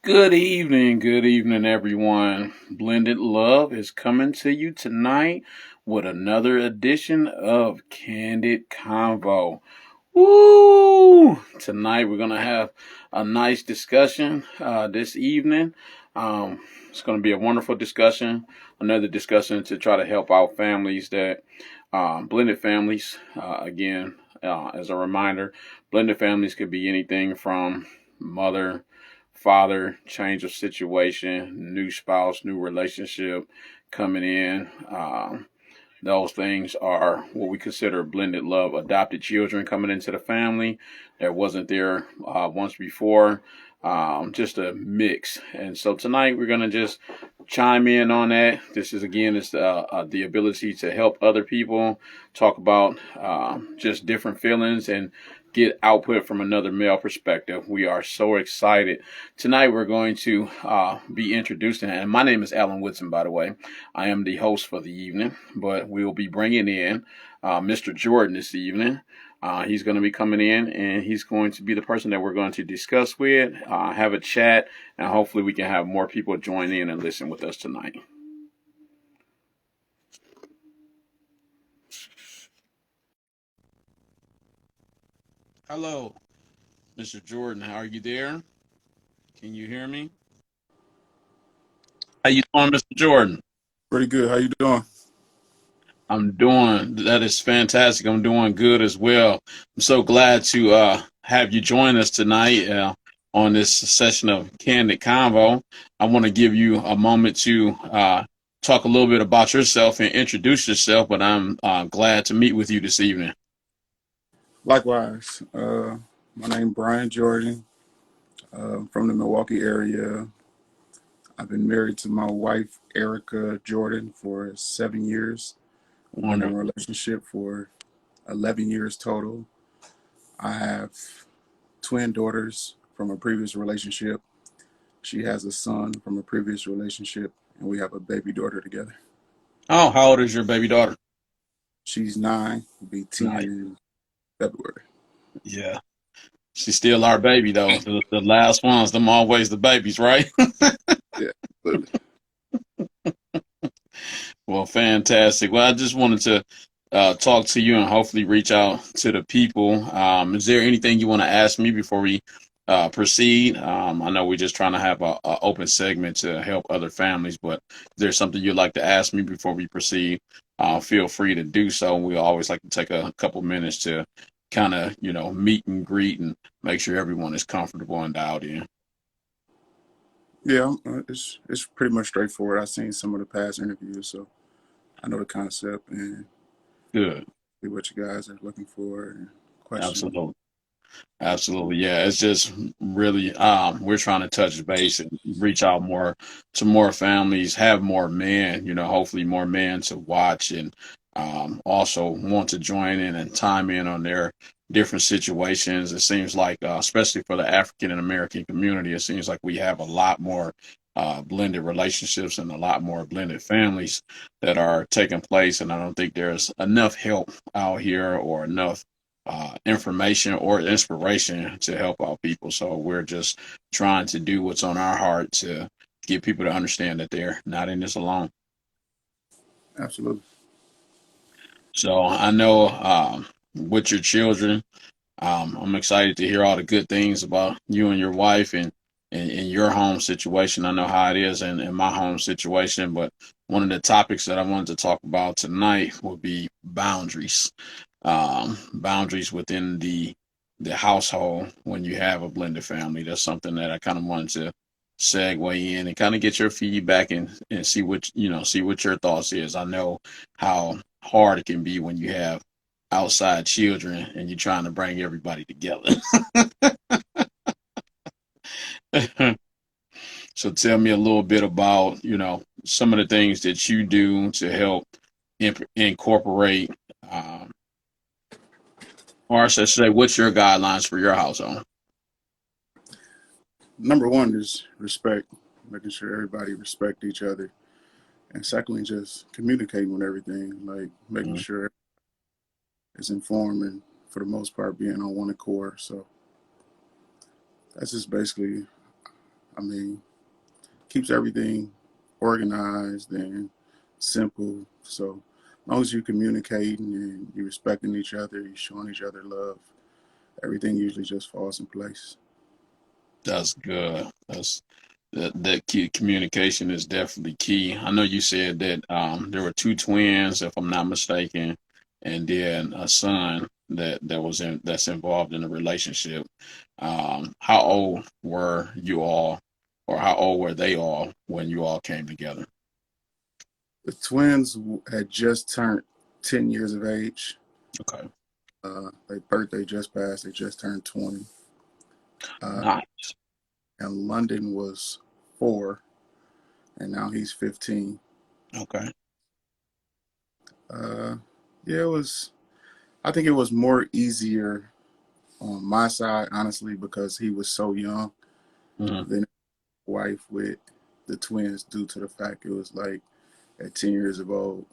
Good evening, everyone. Blended Love is coming to you tonight with another edition of Candid Convo. Woo! Tonight we're gonna have a nice discussion this evening. It's gonna be a wonderful discussion, another discussion to try to help out families that blended families. As a reminder, blended families could be anything from mother, father, change of situation, new spouse, new relationship coming in. Those things are what we consider blended love. Adopted children coming into the family that wasn't there once before. Just a mix. And so tonight we're gonna just chime in on that. This is again is the ability to help other people talk about just different feelings and get output from another male perspective. We are so excited. Tonight we're going to be introducing, and my name is Alan Whitson, by the way. I am the host for the evening, but we will be bringing in Mr. Jordan this evening. He's going to be coming in and he's going to be the person that we're going to discuss with, have a chat, and hopefully we can have more people join in and listen with us tonight. Hello, Mr. Jordan. How are you there? Can you hear me? How you doing, Mr. Jordan? Pretty good. How you doing? I'm doing, that is fantastic. I'm doing good as well. I'm so glad to have you join us tonight on this session of Candid Convo. I want to give you a moment to talk a little bit about yourself and introduce yourself, but I'm glad to meet with you this evening. Likewise. My name Brian Jordan. From the Milwaukee area. I've been married to my wife Erica Jordan for 7 years. We've been in a Wonderful. relationship for 11 years total. I have twin daughters from a previous relationship. She has a son from a previous relationship, and we have a baby daughter together. Oh, how old is your baby daughter? She's 9, will be 10 Nice. in February. Yeah. She's still our baby, though. The last ones, them always the babies, right? Yeah, absolutely. Well, fantastic. Well, I just wanted to talk to you and hopefully reach out to the people. Is there anything you want to ask me before we proceed? I know we're just trying to have a open segment to help other families, but if there's something you'd like to ask me before we proceed, feel free to do so. We always like to take a couple minutes to kind of, meet and greet and make sure everyone is comfortable and dialed in. Yeah, it's pretty much straightforward. I've seen some of the past interviews, so I know the concept and Good. see what you guys are looking for and questions. Absolutely. Absolutely. Yeah. It's just really, we're trying to touch base and reach out more to more families, have more men, hopefully more men to watch and also want to join in and chime in on their different situations. It seems like, especially for the African and American community, it seems like we have a lot more blended relationships and a lot more blended families that are taking place. And I don't think there's enough help out here or enough information or inspiration to help out people. So we're just trying to do what's on our heart to get people to understand that they're not in this alone. Absolutely. So I know with your children, I'm excited to hear all the good things about you and your wife and your home situation. I know how it is in my home situation, but one of the topics that I wanted to talk about tonight will be boundaries. Boundaries within the household when you have a blended family. That's something that I kind of wanted to segue in and kind of get your feedback and see what your thoughts is. I know how hard it can be when you have outside children and you're trying to bring everybody together. So tell me a little bit about, some of the things that you do to help incorporate, um, or I should say, what's your guidelines for your household? Number one is respect, making sure everybody respect each other. And secondly, just communicating with everything, like making Mm, sure it's informed and for the most part being on one accord. So that's just basically I mean, keeps everything organized and simple. So as long as you're communicating and you're respecting each other, you're showing each other love, everything usually just falls in place. That's good. That key communication is definitely key. I know you said that there were two twins, if I'm not mistaken, and then a son that's involved in the relationship. How old were you all, or how old were they all when you all came together? The twins had just turned 10 years of age. Okay, Their birthday just passed. They just turned 20. Uh, nice. and London was 4, and now he's 15. Okay. Uh, yeah, it was. I think it was more easier on my side, honestly, because he was so young Hmm. than his wife with the twins, due to the fact it was like at 10 years of old,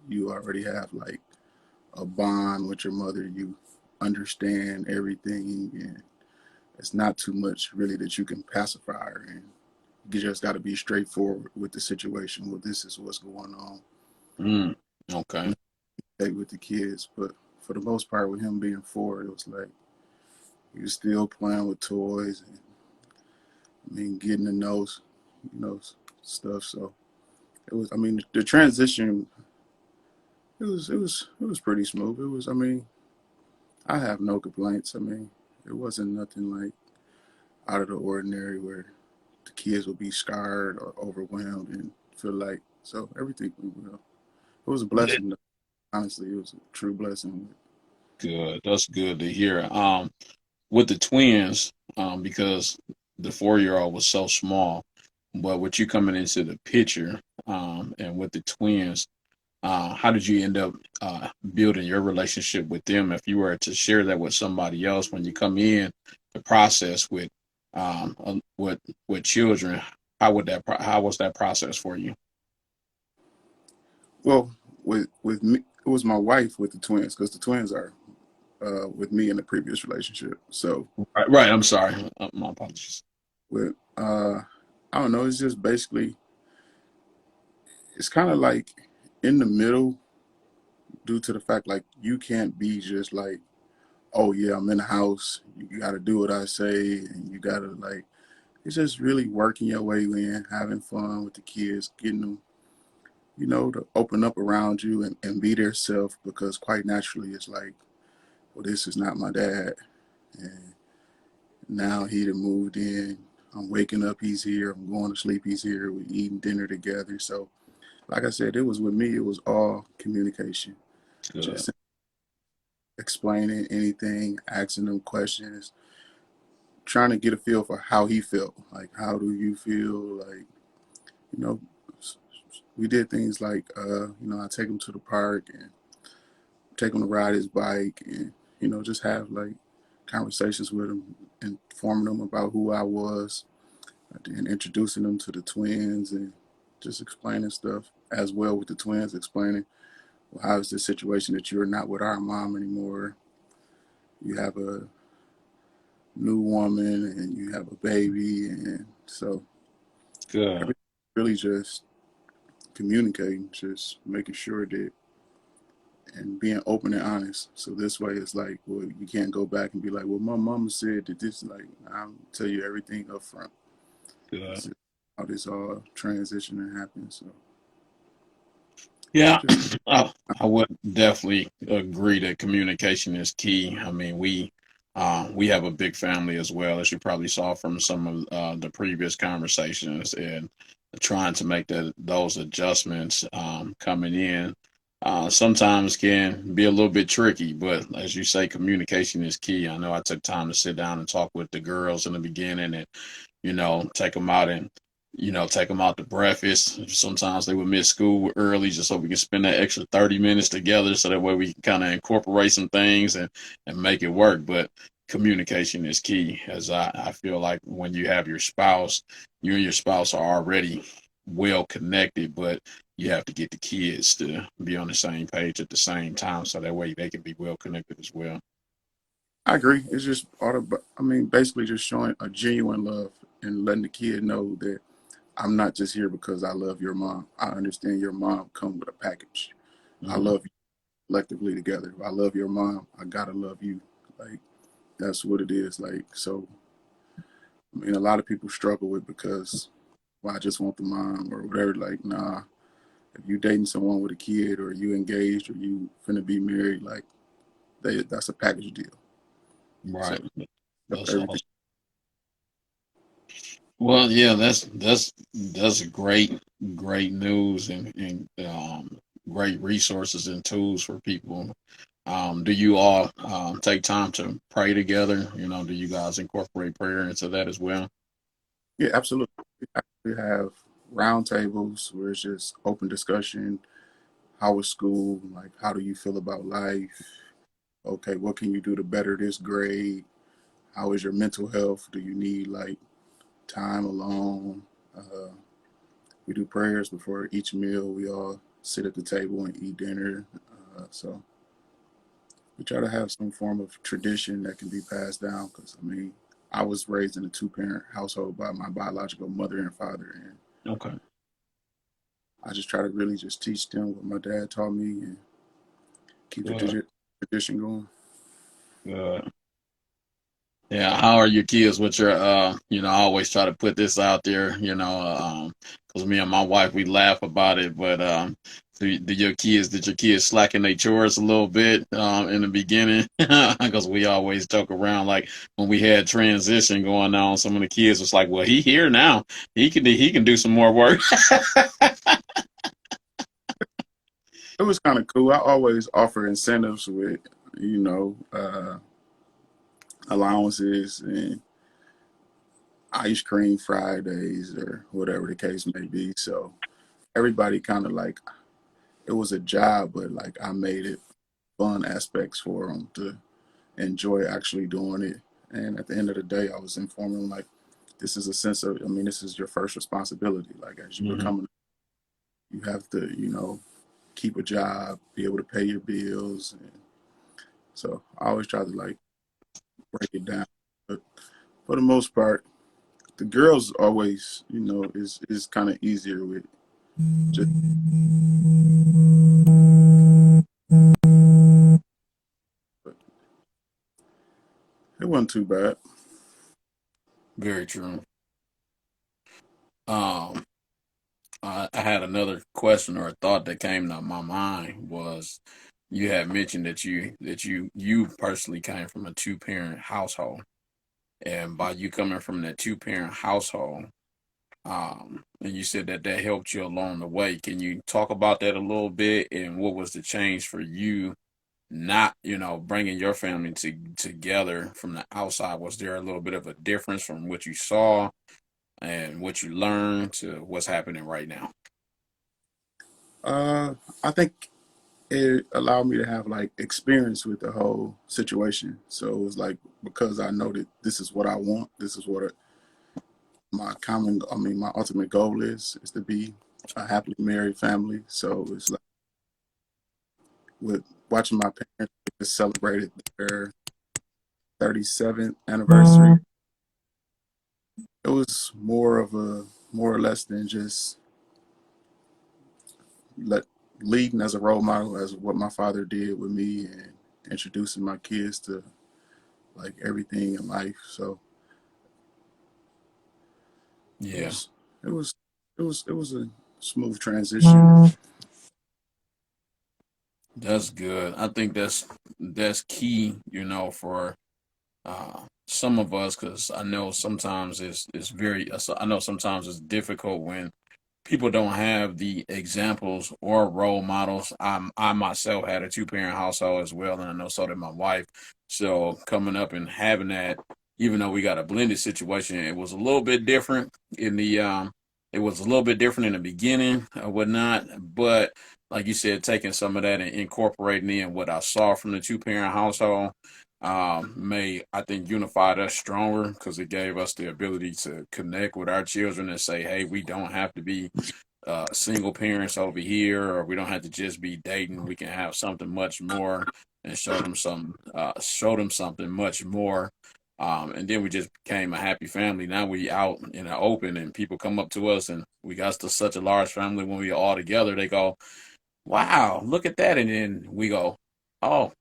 you already have like a bond with your mother. You understand everything, and it's not too much really that you can pacify her. And you just got to be straightforward with the situation. Well, this is what's going on. Mm. Okay. With the kids, but for the most part, with him being 4, it was like he was still playing with toys and I mean getting to know, stuff. So it was. I mean, the transition. It was pretty smooth. It was. I mean, I have no complaints. I mean, it wasn't nothing like out of the ordinary where the kids would be scarred or overwhelmed and feel like. So everything went well. It was a blessing. Honestly, it was a true blessing. Good. That's good to hear. With the twins, because the 4-year-old was so small, but with you coming into the picture, and with the twins, how did you end up building your relationship with them? If you were to share that with somebody else when you come in the process with children, how was that process for you? Well, with me, it was my wife with the twins because the twins are with me in the previous relationship. So Right, right. I'm sorry. My apologies. with I don't know, it's just basically it's kind of like in the middle due to the fact like you can't be just like, oh yeah, I'm in the house, you got to do what I say, and you got to like it's just really working your way in, having fun with the kids, getting them, to open up around you and be their self because quite naturally it's like, well, this is not my dad. And now he done moved in. I'm waking up, he's here. I'm going to sleep, he's here. We're eating dinner together. So, like I said, it was with me, it was all communication. Good. Just explaining anything, asking them questions, trying to get a feel for how he felt. Like, how do you feel? Like, you know, we did things like, I take him to the park and take him to ride his bike and, just have like conversations with him, informing him about who I was, and introducing them to the twins and just explaining stuff as well with the twins, explaining, well, how is this situation that you're not with our mom anymore? You have a new woman and you have a baby. And so Good. everything really just communicating, just making sure that and being open and honest. So this way it's like, well, you can't go back and be like, well, my mama said that this, like, I'll tell you everything up front. Good. This is how this all transition and happens. So Yeah, just I would definitely agree that communication is key. I mean, we have a big family as well, as you probably saw from some of the previous conversations, and trying to make those adjustments coming in sometimes can be a little bit tricky. But as you say, communication is key. I know I took time to sit down and talk with the girls in the beginning, and take them out and take them out to breakfast. Sometimes they would miss school early just so we can spend that extra 30 minutes together so that way we can kind of incorporate some things and make it work. But communication is key, as I feel like when you have your spouse, you and your spouse are already well connected, but you have to get the kids to be on the same page at the same time so that way they can be well connected as well. I agree. It's just I mean, basically just showing a genuine love. and letting the kid know that I'm not just here because I love your mom. I understand your mom come with a package. I Mm-hmm. love you collectively together. If I love your mom, I gotta love you. Like that's what it is. Like so, I mean, a lot of people struggle with because well, I just want the mom or whatever. Like, nah, if you dating someone with a kid or you engaged or you finna be married, like that's a package deal. Right. So That's everything. awesome. Well, yeah, that's great news and great resources and tools for people. Do you all take time to pray together? You know, do you guys incorporate prayer into that as well? Yeah, absolutely. We have round tables where it's just open discussion. How was school? Like, how do you feel about life? Okay, what can you do to better this grade? How is your mental health? Do you need like time alone? Uh, we do prayers before each meal. We all sit at the table and eat dinner. So we try to have some form of tradition that can be passed down. Because I mean, I was raised in a two-parent household by my biological mother and father, and Okay. I just try to really just teach them what my dad taught me and keep the Good. tradition going. Good. Yeah, how are your kids with your I always try to put this out there, because me and my wife we laugh about it, but did your kids slacken their chores a little bit in the beginning? Because we always joke around like when we had transition going on, some of the kids was like, "Well, he here now. He can do some more work." It was kind of cool. I always offer incentives with, allowances and ice cream Fridays or whatever the case may be. So everybody kind of like it was a job, but like I made it fun aspects for them to enjoy actually doing it. And at the end of the day, I was informing them like this is a sense of, I mean, this is your first responsibility. Like as you Hmm. become, you have to, keep a job, be able to pay your bills. And so I always try to like break it down. But for the most part, the girls always, is kind of easier with just. But it wasn't too bad. Very true. Um, I had another question or a thought that came to my mind was you had mentioned that you personally came from a two-parent household, and by you coming from that two-parent household, and you said that helped you along the way. Can you talk about that a little bit and what was the change for you? Not, bringing your family together from the outside. Was there a little bit of a difference from what you saw and what you learned to what's happening right now? Uh, I think it allowed me to have like experience with the whole situation. So it was like because I know that this is what I want. This is what my ultimate goal is to be a happily married family. So it's like with watching my parents just celebrated their 37th anniversary. It was more or less than just let leading as a role model as what my father did with me and introducing my kids to like everything in life. So it Yeah, was it was a smooth transition. that's good. I think that's key, for some of us, because I know sometimes I know sometimes it's difficult when people don't have the examples or role models. I myself had a two-parent household as well, and I know so did my wife. So coming up and having that, even though we got a blended situation, it was a little bit different in the it was a little bit different in the beginning or whatnot. But like you said, taking some of that and incorporating in what I saw from the two-parent household may I think unified us stronger because it gave us the ability to connect with our children and say, hey, we don't have to be single parents over here, or we don't have to just be dating. We can have something much more and show them something much more. And then we just became a happy family. Now we out in the open, and people come up to us, and we got to such a large family when we all together. They go, wow, look at that. And then we go, oh,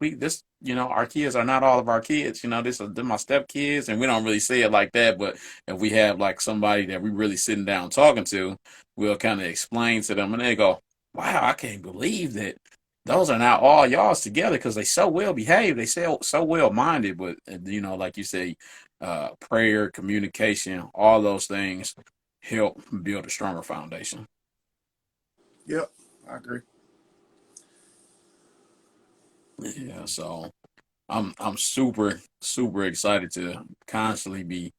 our kids are not all of our kids. They're my stepkids. And we don't really say it like that. But if we have like somebody that we really sitting down talking to, we'll kind of explain to them and they go, wow, I can't believe that those are now all y'all's together because they so well behaved. They so well minded. But, like you say, prayer, communication, all those things help build a stronger foundation. Yep, I agree. Yeah, so I'm super super excited to constantly be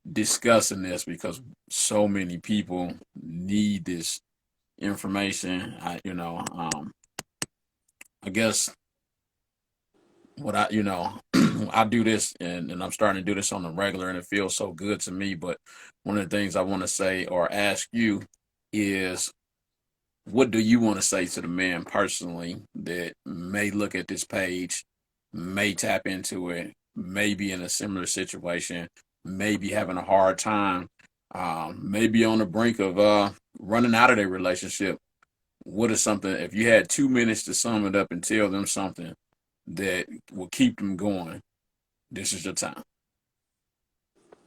discussing this because so many people need this information. I guess what I do this and I'm starting to do this on the regular and it feels so good to me. But one of the things I want to say or ask you is what do you want to say to the man personally that may look at this page, may tap into it, may be in a similar situation, may be having a hard time, may be on the brink of running out of their relationship? What is something, if you had 2 minutes to sum it up and tell them something that will keep them going, this is your time.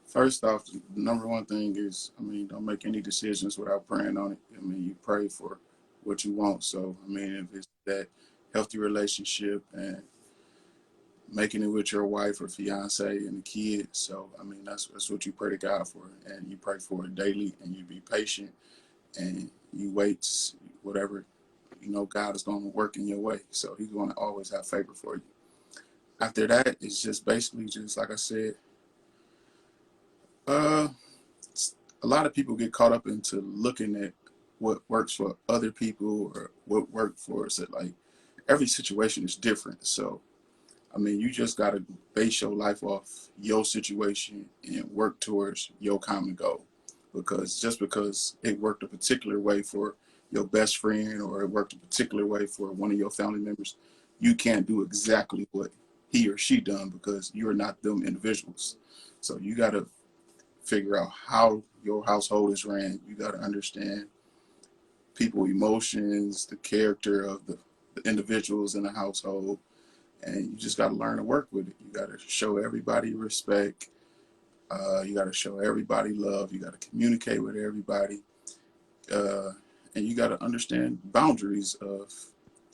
First off, the number one thing is, don't make any decisions without praying on it. You pray for what you want. So, if it's that healthy relationship and making it with your wife or fiance and the kids, so that's what you pray to God for, and you pray for it daily, and you be patient, and you wait, whatever God is going to work in your way. So He's going to always have favor for you. After that, it's just basically just like I said. Uh, a lot of people get caught up into looking at what works for other people or what worked for us. Like every situation is different. So, you just got to base your life off your situation and work towards your common goal. Because just because it worked a particular way for your best friend or it worked a particular way for one of your family members, you can't do exactly what he or she done because you're not them individuals. So you got to figure out how your household is ran. You got to understand people emotions, the character of the individuals in the household, and you just got to learn to work with it. You got to show everybody respect. You got to show everybody love. You got to communicate with everybody, uh, and you got to understand boundaries of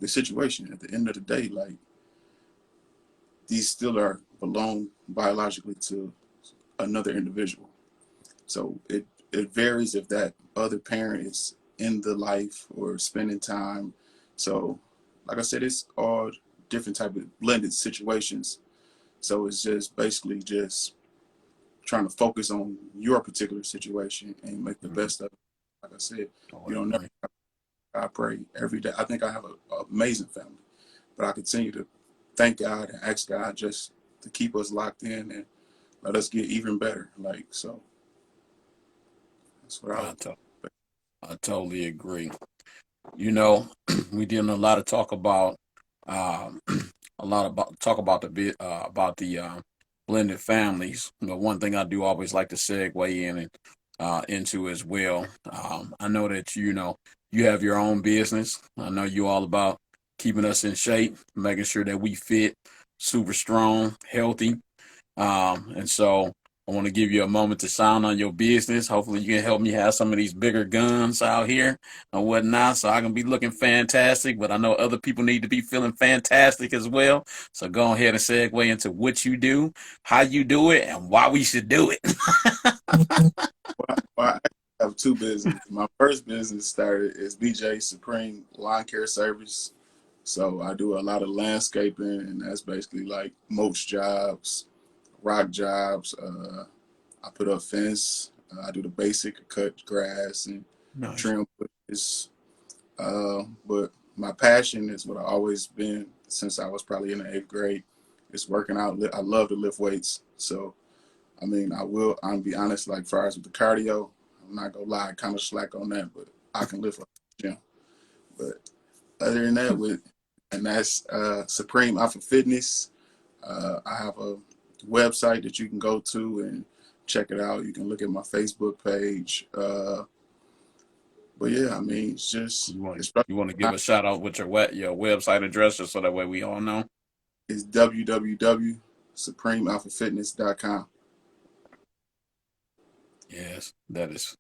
the situation. At the end of the day, like these still are belong biologically to another individual. So it varies if that other parent is in the life or spending time. So like I said, it's all different type of blended situations. So it's just basically just trying to focus on your particular situation and make the Mhm. best of it. Like I said, I you would don't know. agree. I pray every day. I think I have an amazing family, but I continue to thank God and ask God just to keep us locked in and let us get even better. Like so, that's what I would. I, to- I totally agree. You know, we did a lot of talk about um, a lot about talk about the bit about the blended families. But one thing I do always like to segue in and into as well. I know that you have your own business. I know you all about keeping us in shape, making sure that we fit, super strong, healthy. And so I want to give you a moment to sound on your business. Hopefully, you can help me have some of these bigger guns out here and whatnot, so I can be looking fantastic. But I know other people need to be feeling fantastic as well. So go ahead and segue into what you do, how you do it, and why we should do it. Well, I have two businesses. My first business started as BJ Supreme Lawn Care Service. So I do a lot of landscaping, and that's basically like mulch jobs, rock jobs. I put up fence. I do the basic cut grass and Nice. trim bushes. But my passion is what I always been since I was probably in the eighth grade. It's working out. I love to lift weights. So I'm be honest, like far as with the cardio, I'm not gonna lie, I kind of slack on that, but I can lift up the gym. But other than that, and that's Supreme Alpha Fitness. I have a website that you can go to and check it out. You can look at my Facebook page. But yeah, I mean, it's just You want to give a shout out with your website address just so that way we all know. it's www.supremealphafitness.com. Yes, that is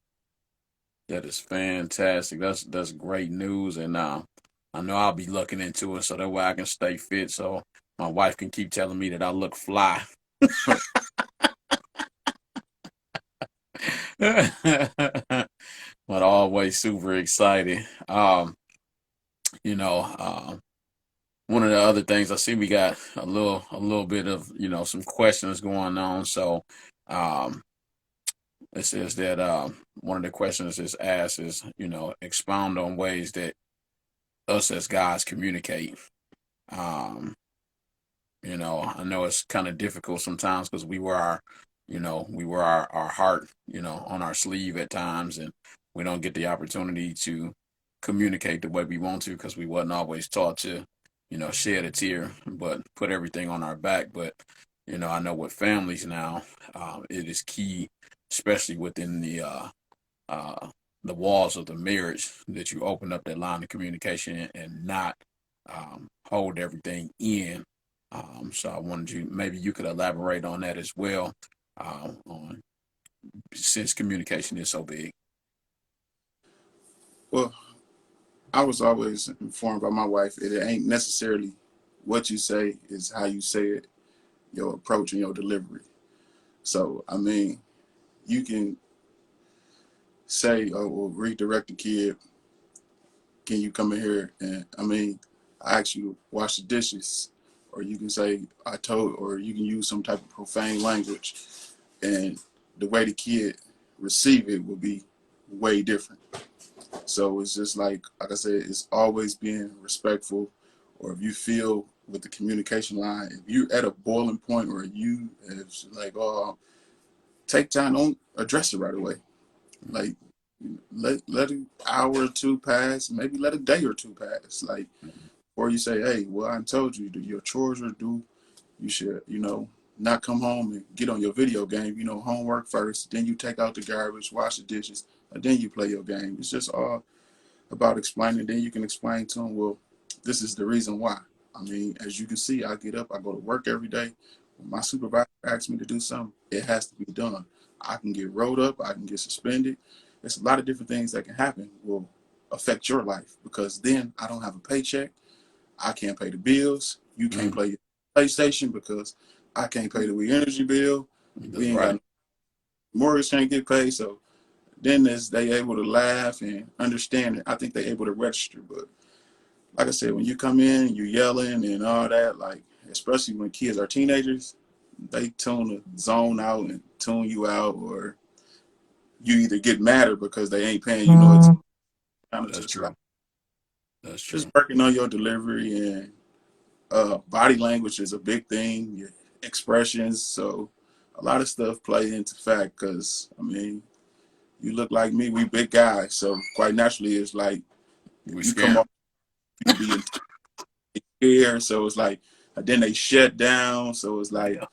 fantastic. That's great news, and I know I'll be looking into it so that way I can stay fit. So my wife can keep telling me that I look fly. But always super excited. You know, one of the other things I see we got a little bit of some questions going on. So um, it says that one of the questions is asked is expound on ways that us as guys communicate. Um, I know it's kind of difficult sometimes because we wear our heart, on our sleeve at times, and we don't get the opportunity to communicate the way we want to because we wasn't always taught to, shed a tear, but put everything on our back. But, I know with families now, it is key, especially within uh, the walls of the marriage, that you open up that line of communication and not hold everything in. So I wanted you, maybe you could elaborate on that as well, on since communication is so big. Well, I was always informed by my wife it ain't necessarily what you say, is how you say it, your approach and your delivery. So, I mean, you can say, oh, well, redirect the kid. Can you come in here? And I mean, I ask you to wash the dishes. Or you can say, I told, or you can use some type of profane language. And the way the kid receive it will be way different. So it's just like I said, it's always being respectful. Or if you feel with the communication line, if you're at a boiling point where you have like, oh, take time, don't address it right away. Like let an hour or two pass, maybe let a day or two pass. Like, or you say, hey, well, I told you, do your chores or do you should, not come home and get on your video game. Homework first, then you take out the garbage, wash the dishes, and then you play your game. It's just all about explaining. Then you can explain to them, well, this is the reason why. I mean, as you can see, I get up, I go to work every day. When my supervisor asks me to do something, it has to be done. I can get rolled up, I can get suspended. There's a lot of different things that can happen will affect your life because then I don't have a paycheck. I can't pay the bills. You can't Mm, play your PlayStation because I can't pay the energy bill. that's We ain't got right. no mortgage can't get paid. So then as they able to laugh and understand it, I think they able to register. But like I said, when you come in, you yelling and all that, like especially when kids are teenagers, they tune the zone out and tune you out, or you either get madder because they ain't paying you no attention. Kind of That's just like true. That's just true. working on your delivery and body language is a big thing. Your expressions, so a lot of stuff play into fact. Because I mean, you look like me, we big guys, so quite naturally, it's like We you come scare off, you can be in here, so it's like then they shut down, so it's 'em. like Yeah.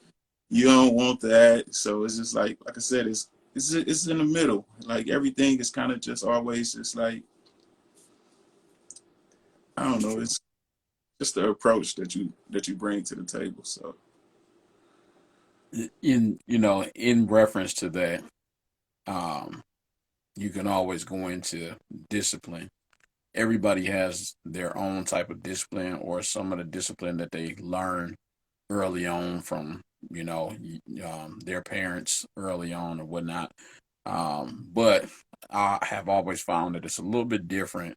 you don't want that, so it's just like I said, it's in the middle. Like everything is kind of just always just like I don't know, it's just the approach that you bring to the table. So In reference to that, um, you can always go into discipline. Everybody has their own type of discipline or some of the discipline that they learn early on from their parents early on or whatnot. But I have always found that it's a little bit different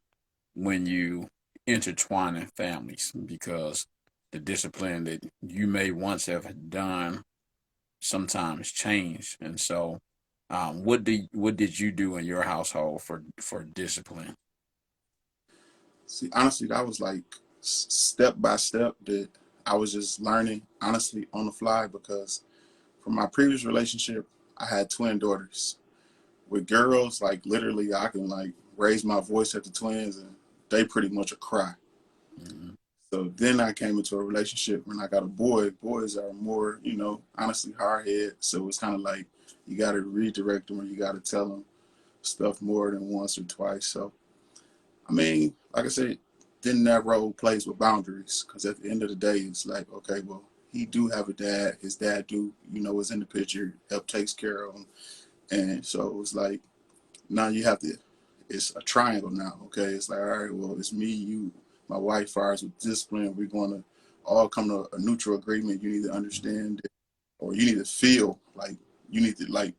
when you intertwine in families because the discipline that you may once have done sometimes change. And so, what did you do in your household for discipline? see, honestly, that was like step by step that I was just learning honestly on the fly because from my previous relationship, I had twin daughters. With girls, like literally, I can like raise my voice at the twins and they pretty much a cry. Mhm. So then I came into a relationship when I got a boy. Boys are more, honestly hard head. So it's kind of like you got to redirect them or you got to tell them stuff more than once or twice. So, I mean, like I said, then that role plays with boundaries because at the end of the day, it's like, okay, well, he do have a dad. His dad do, is in the picture, help takes care of him. And so it's like, now you have to, it's a triangle now, okay? It's like, all right, well, it's me, you, my wife, far as with discipline, we're going to all come to a neutral agreement. You need to understand it, or you need to feel like you need to like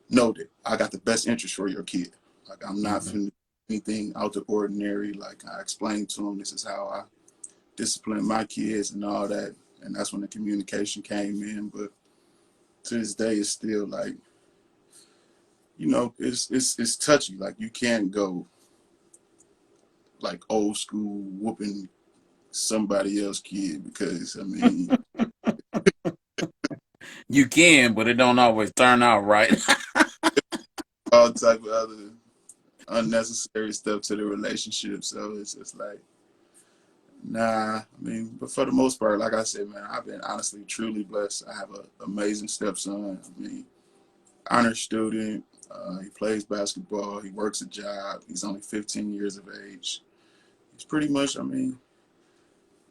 know that I got the best interest for your kid. Like I'm not Hmm. finna do anything out the ordinary. Like I explained to him, this is how I discipline my kids and all that. And that's when the communication came in. But to this day, it's still like, it's touchy. Like you can't go like old school whooping somebody else kid because I mean You can, but it don't always turn out right. all type of other unnecessary stuff to the relationship. So it's just like nah. I mean, but for the most part, like I said, man, I've been honestly truly blessed. I have an amazing stepson. I mean, honor student. He plays basketball. He works a job. He's only 15 years of age. He's pretty much, I mean,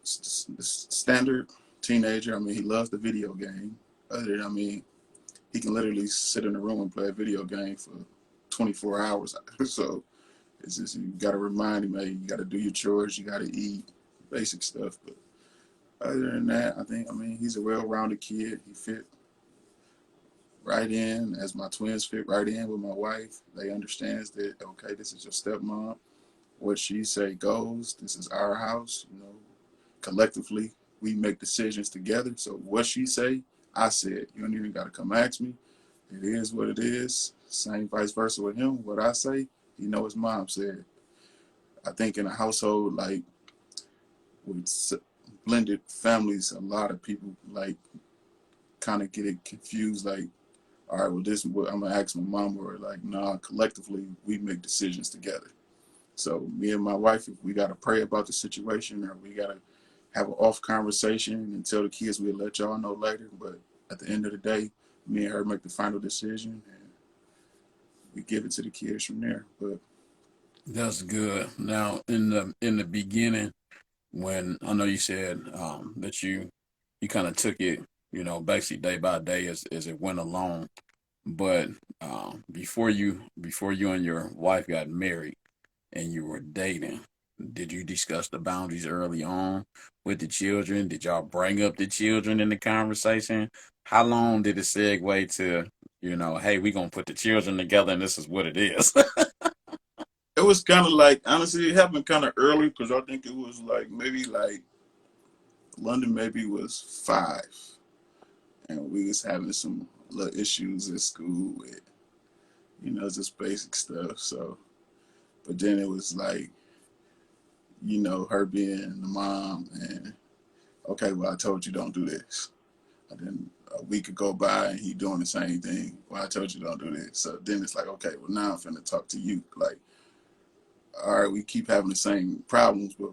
standard teenager. I mean, he loves the video game. Other than, I mean, he can literally sit in a room and play a video game for 24 hours. So it's just you got to remind him, hey, you got to do your chores, you got to eat, basic stuff. But other than that, I mean, he's a well-rounded kid. He fit right in as my twins fit right in with my wife. They understands that okay, this is your stepmom. What she say goes. This is our house. Collectively we make decisions together. So what she say, I said. You don't even got to come ask me. It is what it is. Same vice versa with him. What I say, his mom said. I think in a household like with blended families, a lot of people like kind of get it confused. Like, all right, well, this is what I'm gonna ask my mom. Or like, nah, collectively we make decisions together. So me and my wife, if we gotta pray about the situation or we gotta have an off conversation and tell the kids, we'll let y'all know later. But at the end of the day, me and her make the final decision and we give it to the kids from there. But That's good. Now, in the beginning, when I know you said that you kind of took it, basically day by day as it went along. But before you and your wife got married and you were dating, did you discuss the boundaries early on with the children? Did y'all bring up the children in the conversation? How long did it segue to, hey, we're gonna put the children together and this is what it is? it was kind of like, honestly, it happened kind of early because I think it was like maybe like London maybe was 5 and we was having some little issues at school with, just basic stuff. So, but then it was like, her being the mom and okay, well, I told you don't do this. And then a week could go by and he doing the same thing. Well, I told you don't do this. So then it's like, okay, well, now I'm finna talk to you. Like, all right, we keep having the same problems, but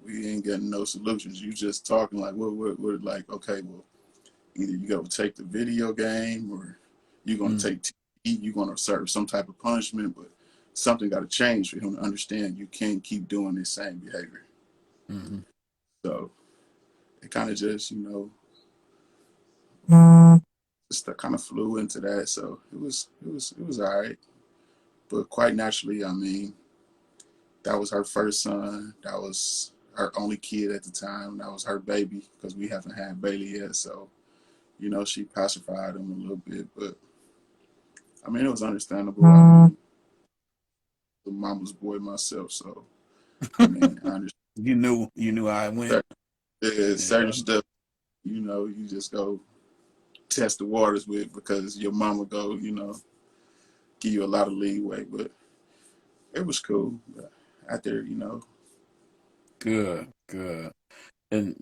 we ain't getting no solutions. You just talking like, what, like, okay, well, either you gotta take the video game or you're gonna Mm, take TV, you're gonna serve some type of punishment, but something got to change for him to understand you can't keep doing this same behavior. mm-hmm. So it kind of just, just kind of flew into that. So it was all right. But quite naturally, I mean, that was her first son. That was her only kid at the time. That was her baby because we haven't had Bailey yet. So she pacified him a little bit, but I mean, it was understandable. I mean, the mama's boy myself, so I mean, I understand You knew how it went. certain Yeah. stuff. You just go test the waters with because your mama go, give you a lot of leeway. But it was cool. But after, Good, good. And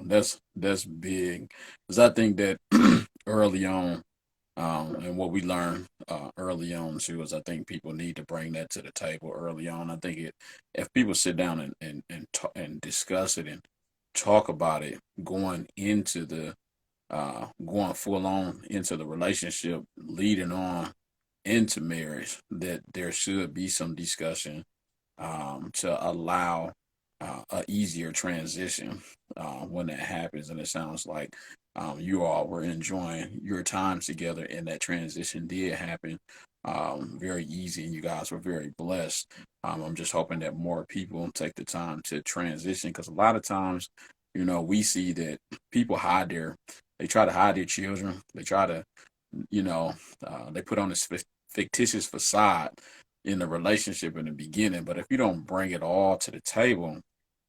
that's big. Because I think that early on, and what we learned early on too is I think people need to bring that to the table early on. I think if people sit down and discuss it and talk about it going full on into the relationship, leading on into marriage, that there should be some discussion to allow a easier transition when that happens. And it sounds like you all were enjoying your times together, and that transition did happen very easy, and you guys were very blessed. I'm just hoping that more people take the time to transition, because a lot of times, we see that people they try to hide their children. They try to, they put on this fictitious facade in the relationship in the beginning. But if you don't bring it all to the table,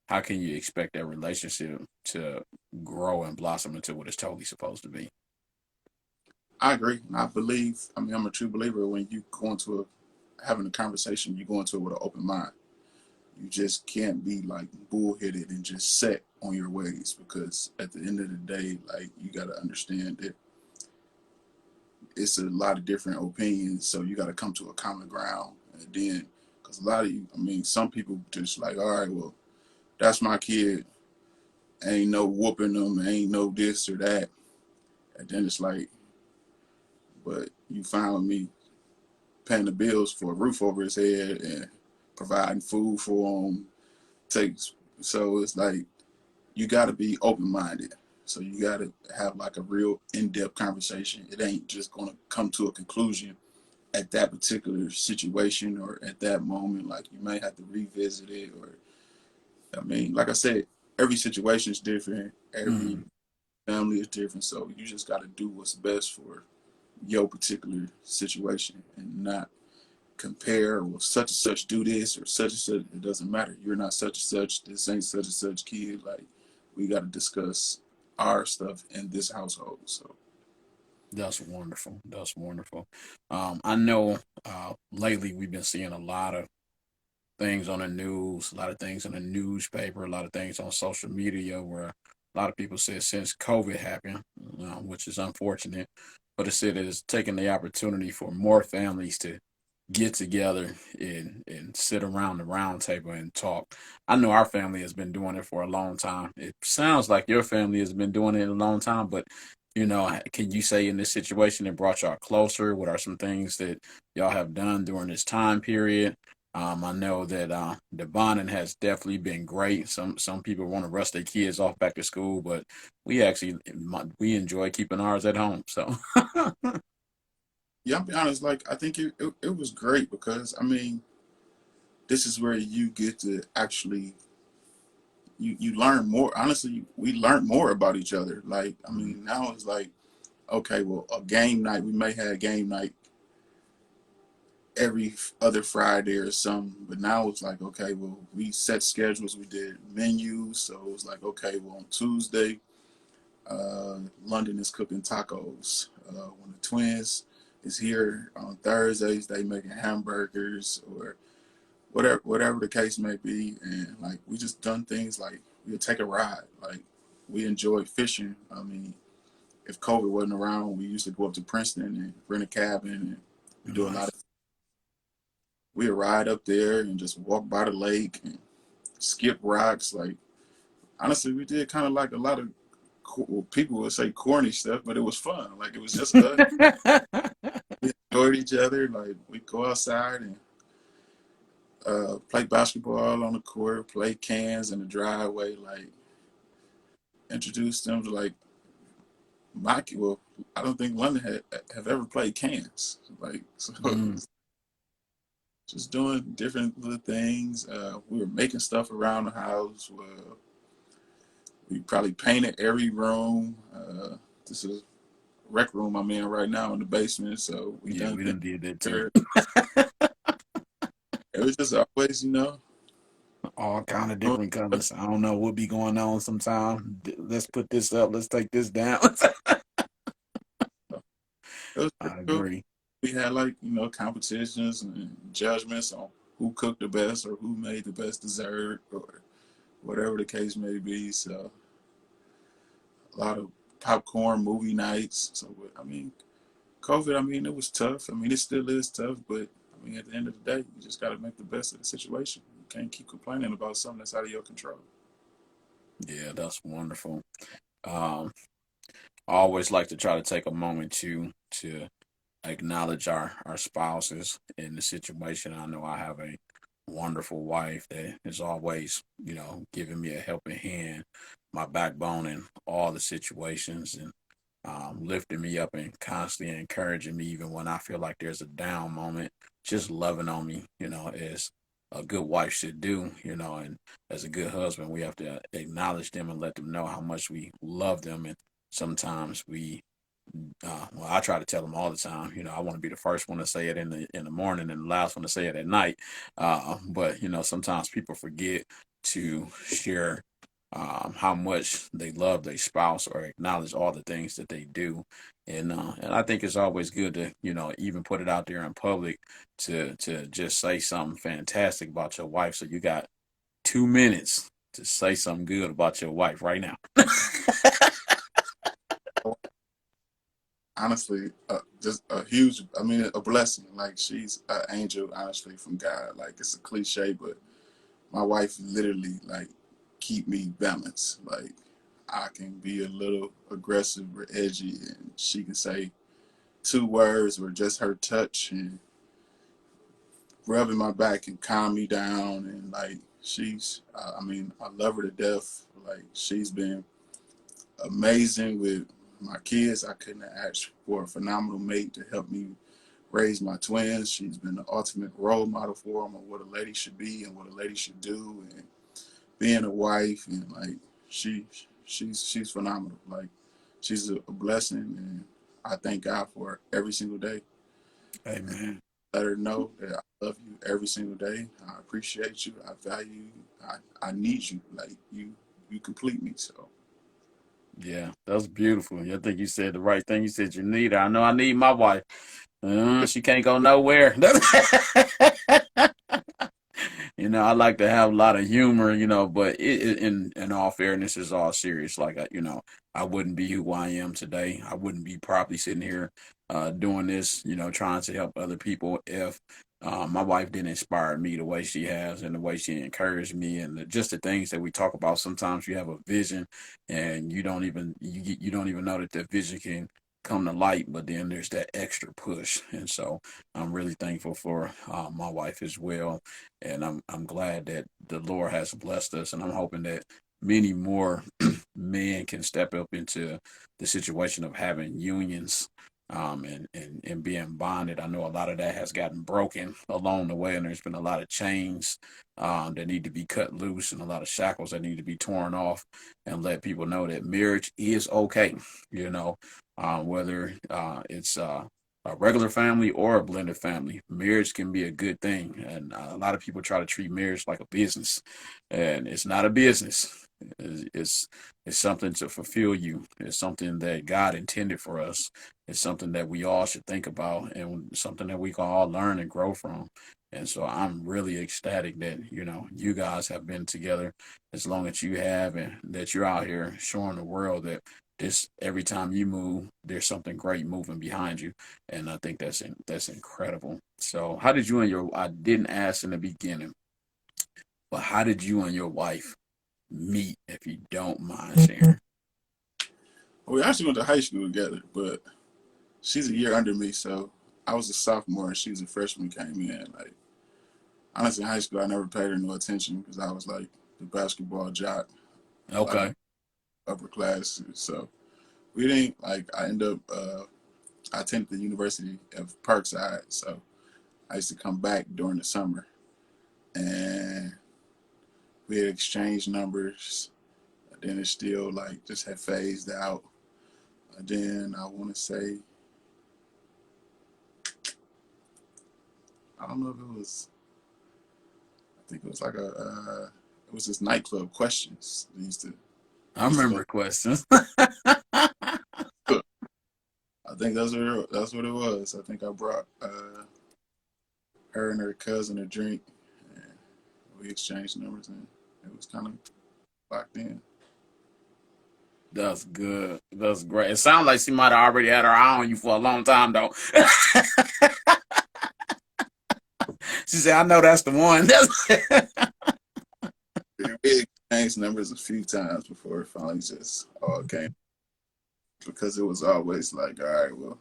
how can you expect that relationship to grow and blossom into what it's totally supposed to be? I agree. And I believe, I mean, I'm a true believer when you go into having a conversation, you go into it with an open mind. You just can't be like bullheaded and just set on your ways, because at the end of the day, like, you got to understand that it's a lot of different opinions. So you got to come to a common ground. And then, because a lot of you, I mean, some people just like, all right, well, that's my kid. Ain't no whooping them. Ain't no this or that. And then it's like, but you find me paying the bills for a roof over his head and providing food for him. Takes So it's like you got to be open minded. So you got to have like a real in depth conversation. It ain't just going to come to a conclusion at that particular situation or at that moment. Like, you may have to revisit it. Or, I mean, like I said, every situation is different. Every Mm, family is different. So you just got to do what's best for your particular situation and not compare, well, such and such do this or such and such. It doesn't matter. You're not such and such. This ain't such and such kid. Like, we got to discuss our stuff in this household. So that's wonderful. That's wonderful. I know lately we've been seeing a lot of things on the news, a lot of things in the newspaper, a lot of things on social media where a lot of people said since COVID happened, which is unfortunate, but it said it has taken the opportunity for more families to get together and sit around the round table and talk. I know our family has been doing it for a long time. It sounds like your family has been doing it a long time, but can you say in this situation it brought y'all closer? What are some things that y'all have done during this time period? I know that the bonding has definitely been great. Some people want to rush their kids off back to school, but we enjoy keeping ours at home. So yeah, I'll be honest. Like, I think it was great because, I mean, this is where you get to actually you learn more. Honestly, we learned more about each other. Like, I mean, now it's like, okay, well, a game night. We may have a game night every other Friday or something. But now it's like, okay, well, we set schedules, we did menus. So it was like, okay, well, on Tuesday, London is cooking tacos. When the twins is here on Thursdays, they making hamburgers or whatever the case may be. And like, we just done things like we'll take a ride. Like, we enjoyed fishing. I mean, if COVID wasn't around, we used to go up to Princeton and rent a cabin, and we do a lot nice. of. We would ride up there and just walk by the lake and skip rocks. Like, honestly, we did kind of like a lot of well, people would say corny stuff, but it was fun. Like, it was just us. We enjoyed each other. Like, we go outside and play basketball on the court, play cans in the driveway. Like, introduce them to like my well, I don't think London have ever played cans. Like, so Mm, just doing different little things. We were making stuff around the house. We probably painted every room. This is rec room I'm in right now in the basement. So we yeah, done we things done did that too. there. It was just always, All kind of doing different stuff. colors. I don't know what be going on sometime. Let's put this up. Let's take this down. It was pretty I cool. agree. We had like, competitions and judgments on who cooked the best or who made the best dessert or whatever the case may be. So a lot of popcorn movie nights. So, I mean, COVID, I mean, it was tough. I mean, it still is tough, but I mean, at the end of the day, you just got to make the best of the situation. You can't keep complaining about something that's out of your control. Yeah, that's wonderful. Um, I always like to try to take a moment to acknowledge our spouses in the situation. I know I have a wonderful wife that is always, giving me a helping hand, my backbone in all the situations, and lifting me up and constantly encouraging me even when I feel like there's a down moment, just loving on me, as a good wife should do, and as a good husband, we have to acknowledge them and let them know how much we love them. And sometimes well, I try to tell them all the time. I want to be the first one to say it in the morning and the last one to say it at night. But sometimes people forget to share how much they love their spouse or acknowledge all the things that they do. And I think it's always good to even put it out there in public to just say something fantastic about your wife. So you got 2 minutes to say something good about your wife right now. Honestly, just a huge, I mean, a blessing. Like she's an angel, honestly, from God. Like it's a cliche, but my wife literally like keep me balanced. Like I can be a little aggressive or edgy, and she can say two words or just her touch and rubbing my back and calm me down. And like she's, I mean, I love her to death. Like she's been amazing with my kids. I couldn't ask for a phenomenal mate to help me raise my twins. She's been the ultimate role model for them of what a lady should be and what a lady should do, and being a wife. And like she, she's phenomenal. Like she's a blessing, and I thank God for her every single day. And Amen. let her know that I love you every single day. I appreciate you. I value you. I need you. Like you complete me. So Yeah, that's beautiful. I think you said the right thing. You said you need her. I know I need my wife. She can't go nowhere. I like to have a lot of humor, but in all fairness, it's all serious. Like, I wouldn't be who I am today. I wouldn't be probably sitting here doing this, trying to help other people if my wife didn't inspire me the way she has and the way she encouraged me and just the things that we talk about. Sometimes you have a vision and you don't even know that the vision can come to light, but then there's that extra push. And so I'm really thankful for my wife as well, and I'm glad that the Lord has blessed us, and I'm hoping that many more men can step up into the situation of having unions, and being bonded. I know a lot of that has gotten broken along the way, and there's been a lot of chains that need to be cut loose, and a lot of shackles that need to be torn off, and let people know that marriage is okay. Whether it's a regular family or a blended family, marriage can be a good thing. And a lot of people try to treat marriage like a business, and it's not a business. It's something to fulfill you. It's something that God intended for us. It's something that we all should think about, and something that we can all learn and grow from. And so I'm really ecstatic that you guys have been together as long as you have, and that you're out here showing the world that this every time you move, there's something great moving behind you, and I think that's incredible. So, how did you and your I didn't ask in the beginning, but how did you and your wife meet, if you don't mind sharing? we actually went to high school together, but she's a year under me, so I was a sophomore and she was a freshman came in. Like honestly, in high school, I never paid her no attention because I was like the basketball jock, like Okay, upper class. So we didn't like. I ended up. I attended the University of Parkside, so I used to come back during the summer, and we had exchanged numbers. Then it still like just had phased out. And then I want to say I don't know if it was. I think it was like a. It was this nightclub questions. They used to. I We used to go. remember questions. I think that's what it was. I think I brought her and her cousin a drink, and we exchanged numbers, and it was kind of locked in. That's good. That's great. It sounds like she might have already had her eye on you for a long time, though. She said, "I know that's the one." We exchanged exchanged numbers a few times before it finally just all came, because it was always like, all right, well,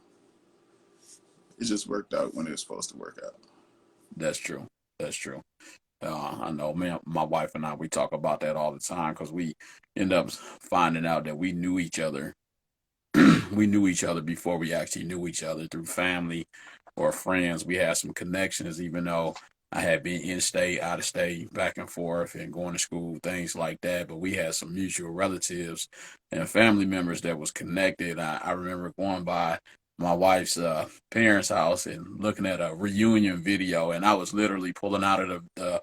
it just worked out when it was supposed to work out. That's true. That's true. I know, man. My wife and I, we talk about that all the time because we end up finding out that we knew each other. We knew each other before we actually knew each other through family or friends. We had some connections, even though I had been in state, out of state, back and forth, and going to school, things like that. But we had some mutual relatives and family members that was connected. I remember going by my wife's parents' house and looking at a reunion video, and I was literally pulling out of the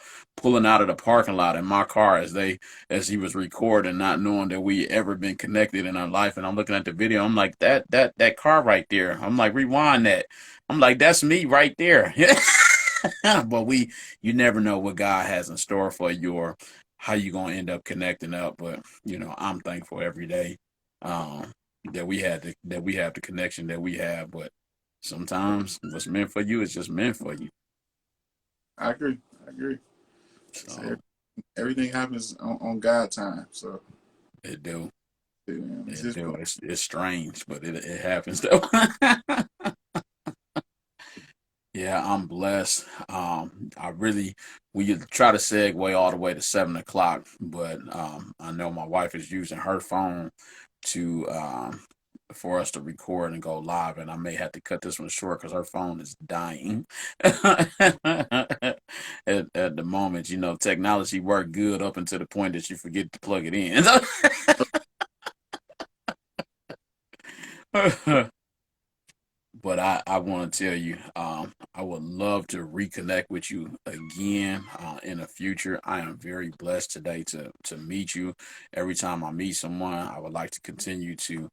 parking lot in my car as he was recording, not knowing that we ever been connected in our life. And I'm looking at the video. I'm like, that car right there. I'm like, rewind that. I'm like, that's me right there. But you never know what God has in store for you or how you gonna end up connecting up. But I'm thankful every day um, that we have the connection that we have. But sometimes what's meant for you is just meant for you. I agree. I agree. So So everything happens on God time. So it do. it's It His do. plan. It's strange, but it happens though. Yeah, I'm blessed. We try to segue all the way to 7 o'clock, but I know my wife is using her phone to for us to record and go live, and I may have to cut this one short because her phone is dying. At the moment, technology worked good up until the point that you forget to plug it in. But I want to tell you, I would love to reconnect with you again in the future. I am very blessed today to meet you. Every time I meet someone, I would like to continue to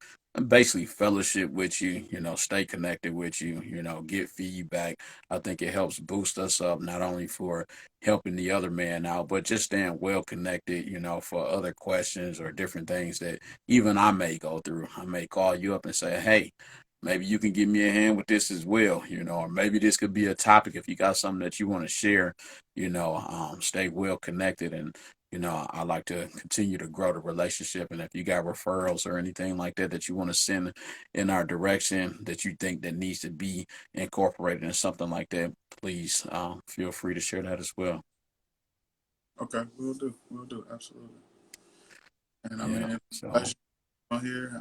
basically fellowship with you, stay connected with you, get feedback. I think it helps boost us up, not only for helping the other man out, but just staying well connected, for other questions or different things that even I may go through. I may call you up and say, hey, maybe you can give me a hand with this as well, or maybe this could be a topic if you got something that you want to share, stay well connected. And, I like to continue to grow the relationship. And if you got referrals or anything like that that you want to send in our direction that you think that needs to be incorporated in something like that, please feel free to share that as well. Okay, we'll do. We'll do. Absolutely. And I Yeah. mean, So on here,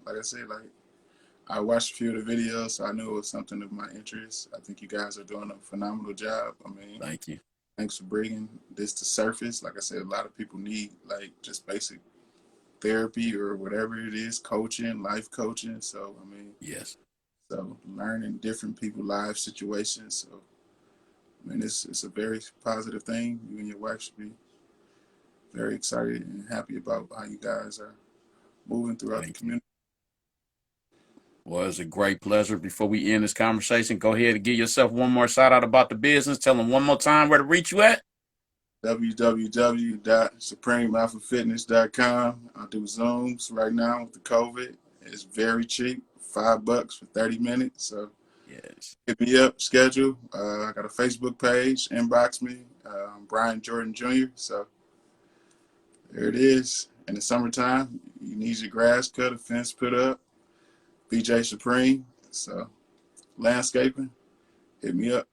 like I said, like I watched a few of the videos, so I knew it was something of my interest. I think you guys are doing a phenomenal job. I mean, thank you. thanks for bringing this to surface. Like I said, a lot of people need like just basic therapy or whatever it is, coaching, life coaching. So I mean, Yes. so learning different people' life situations. So I mean, it's a very positive thing. You and your wife should be very excited and happy about how you guys are moving throughout the Thank you. community. Well, it's a great pleasure. Before we end this conversation, go ahead and give yourself one more shout out about the business. Tell them one more time where to reach you at. www.supremealphafitness.com. I do Zooms right now with the COVID. It's very cheap, $5 for 30 minutes. So Yes. hit me up, schedule. I got a Facebook page, inbox me, Brian Jordan Jr. So there it is. In the summertime, you need your grass cut, a fence put up, BJ Supreme. So landscaping, hit me up.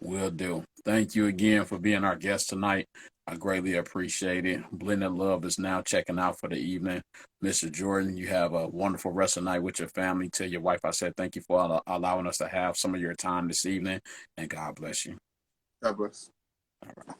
Will do. Thank you again for being our guest tonight. I greatly appreciate it. Blended Love is now checking out for the evening. Mr. Jordan, you have a wonderful rest of the night with your family. Tell your wife I said thank you for allowing us to have some of your time this evening, and God bless you. God bless. All right.